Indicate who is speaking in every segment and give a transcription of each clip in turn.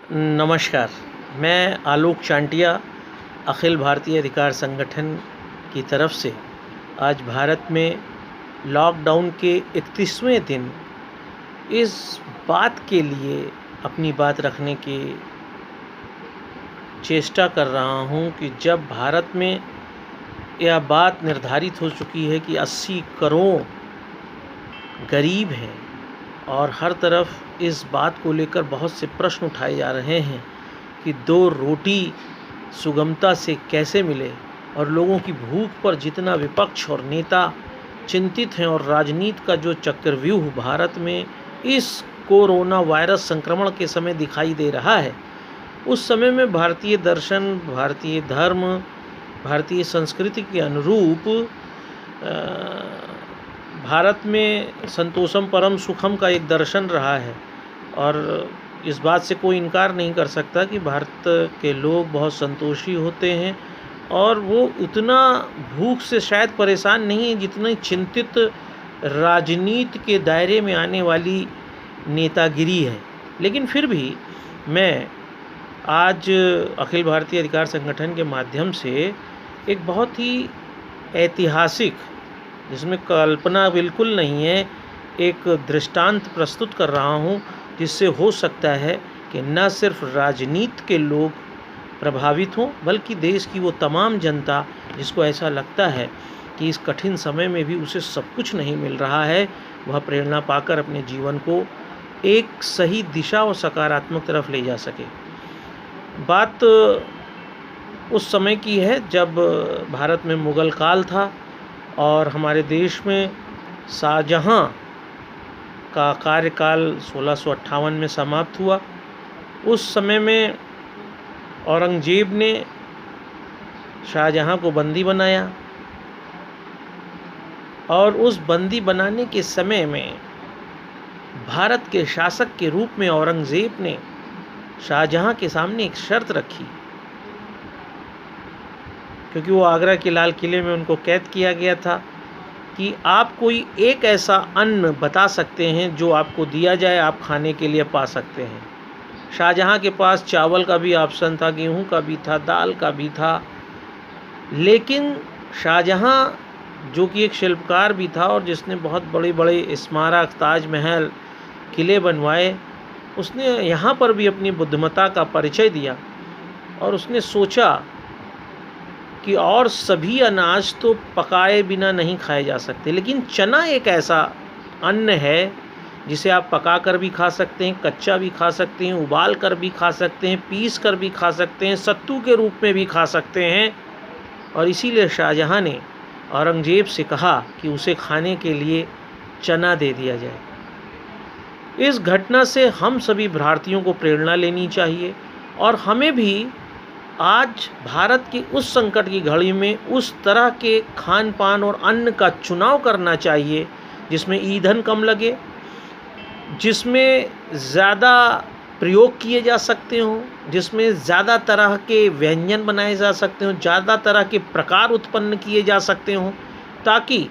Speaker 1: नमस्कार। मैं आलोक चांटिया अखिल भारतीय अधिकार संगठन की तरफ से आज भारत में लॉकडाउन के 31वें दिन इस बात के लिए अपनी बात रखने की चेष्टा कर रहा हूं कि जब भारत में यह बात निर्धारित हो चुकी है कि 80 करोड़ गरीब हैं और हर तरफ इस बात को लेकर बहुत से प्रश्न उठाए जा रहे हैं कि दो रोटी सुगमता से कैसे मिले, और लोगों की भूख पर जितना विपक्ष और नेता चिंतित हैं और राजनीति का जो चक्रव्यूह भारत में इस कोरोना वायरस संक्रमण के समय दिखाई दे रहा है, उस समय में भारतीय दर्शन, भारतीय धर्म, भारतीय संस्कृति के अनुरूप भारत में संतोषम परम सुखम का एक दर्शन रहा है। और इस बात से कोई इनकार नहीं कर सकता कि भारत के लोग बहुत संतोषी होते हैं और वो उतना भूख से शायद परेशान नहीं है जितनी चिंतित राजनीति के दायरे में आने वाली नेतागिरी है। लेकिन फिर भी मैं आज अखिल भारतीय अधिकार संगठन के माध्यम से एक बहुत ही ऐतिहासिक, जिसमें कल्पना बिल्कुल नहीं है, एक दृष्टांत प्रस्तुत कर रहा हूँ, जिससे हो सकता है कि न सिर्फ राजनीति के लोग प्रभावित हों बल्कि देश की वो तमाम जनता जिसको ऐसा लगता है कि इस कठिन समय में भी उसे सब कुछ नहीं मिल रहा है, वह प्रेरणा पाकर अपने जीवन को एक सही दिशा और सकारात्मक तरफ ले जा सके। बात उस समय की है जब भारत में मुग़ल काल था और हमारे देश में शाहजहाँ का कार्यकाल 1658 में समाप्त हुआ। उस समय में औरंगज़ेब ने शाहजहाँ को बंदी बनाया और उस बंदी बनाने के समय में भारत के शासक के रूप में औरंगज़ेब ने शाहजहाँ के सामने एक शर्त रखी, क्योंकि वो आगरा के लाल किले में उनको कैद किया गया था कि आप कोई एक ऐसा अन्न बता सकते हैं जो आपको दिया जाए, आप खाने के लिए पा सकते हैं। शाहजहाँ के पास चावल का भी ऑप्शन था, गेहूं का भी था, दाल का भी था, लेकिन शाहजहाँ जो कि एक शिल्पकार भी था और जिसने बहुत बड़े बड़े स्मारक, ताजमहल, किले बनवाए, उसने यहाँ पर भी अपनी बुद्धिमत्ता का परिचय दिया और उसने सोचा कि और सभी अनाज तो पकाए बिना नहीं खाए जा सकते, लेकिन चना एक ऐसा अन्न है जिसे आप पका कर भी खा सकते हैं, कच्चा भी खा सकते हैं, उबाल कर भी खा सकते हैं, पीस कर भी खा सकते हैं, सत्तू के रूप में भी खा सकते हैं। और इसीलिए शाहजहाँ ने औरंगज़ेब से कहा कि उसे खाने के लिए चना दे दिया जाए। इस घटना से हम सभी भारतीयों को प्रेरणा लेनी चाहिए और हमें भी आज भारत की उस संकट की घड़ी में उस तरह के खान पान और अन्न का चुनाव करना चाहिए जिसमें ईंधन कम लगे, जिसमें ज़्यादा प्रयोग किए जा सकते हों, जिसमें ज़्यादा तरह के व्यंजन बनाए जा सकते हों, ज़्यादा तरह के प्रकार उत्पन्न किए जा सकते हों, ताकि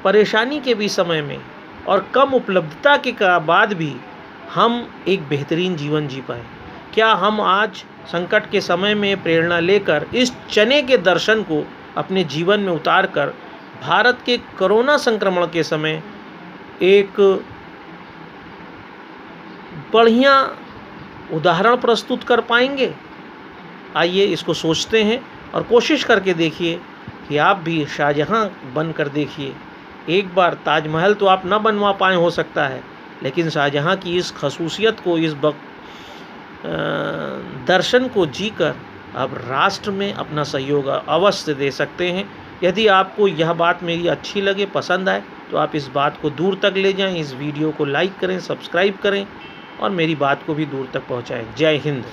Speaker 1: परेशानी के भी समय में और कम उपलब्धता के बाद भी हम एक बेहतरीन जीवन जी पाएँ। क्या हम आज संकट के समय में प्रेरणा लेकर इस चने के दर्शन को अपने जीवन में उतार कर भारत के कोरोना संक्रमण के समय एक बढ़िया उदाहरण प्रस्तुत कर पाएंगे? आइए इसको सोचते हैं और कोशिश करके देखिए कि आप भी शाहजहाँ बनकर देखिए। एक बार ताजमहल तो आप न बनवा पाए हो सकता है, लेकिन शाहजहाँ की इस खसूसियत को, इस दर्शन को जीकर आप राष्ट्र में अपना सहयोग अवश्य दे सकते हैं। यदि आपको यह बात मेरी अच्छी लगे, पसंद आए, तो आप इस बात को दूर तक ले जाएं, इस वीडियो को लाइक करें, सब्सक्राइब करें और मेरी बात को भी दूर तक पहुंचाएं। जय हिंद।